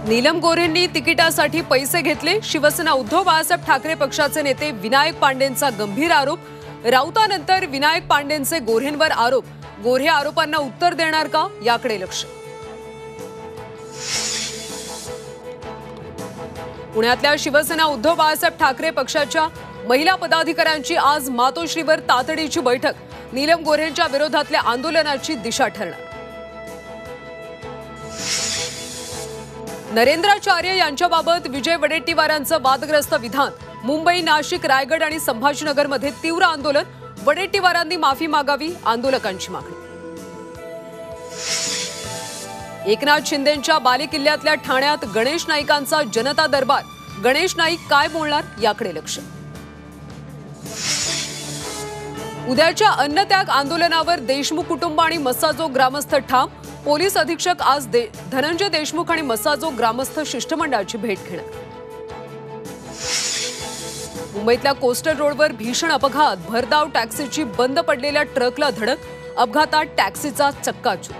नीलम गोऱ्हेंनी तिकिटासाठी पैसे घेतले। शिवसेना उद्धव बाळासाहेब ठाकरे पक्षाचे नेते विनायक पांडेंचा गंभीर आरोप। राऊतानंतर विनायक पांडेंचे गोऱ्हेंवर आरोप। गोऱ्हे आरोपांना उत्तर देणार का, याकडे लक्ष। पुण्यातल्या शिवसेना उद्धव बाळासाहेब ठाकरे पक्षाच्या महिला पदाधिकाऱ्यांची आज मातोश्रीवर तातडीची बैठक। नीलम गोऱ्हेंच्या विरोधातल्या आंदोलनाची दिशा ठरणार। नरेंद्राचार्य यांच्याबाबत विजय वडेट्टीवारांचं वादग्रस्त विधान। मुंबई, नाशिक, रायगड आणि संभाजीनगरमध्ये तीव्र आंदोलन। वडेट्टीवारांनी माफी मागावी, आंदोलकांची मागणी। एकनाथ शिंदेंच्या बालेकिल्ल्यातल्या ठाण्यात गणेश नाईकांचा जनता दरबार। गणेश नाईक काय बोलणार, याकडे लक्ष। उद्याच्या अन्नत्याग आंदोलनावर देशमुख कुटुंब आणि मस्साजोग ग्रामस्थ ठाम। पोलीस अधीक्षक आज धनंजय देशमुख आणि मस्साजोग ग्रामस्थ शिष्टमंडळाची भेट घेणार। मुंबईतल्या कोस्टल रोडवर भीषण अपघात। भरधाव टॅक्सीची बंद पडलेल्या ट्रकला धडक। अपघातात टॅक्सीचा चक्काचूर।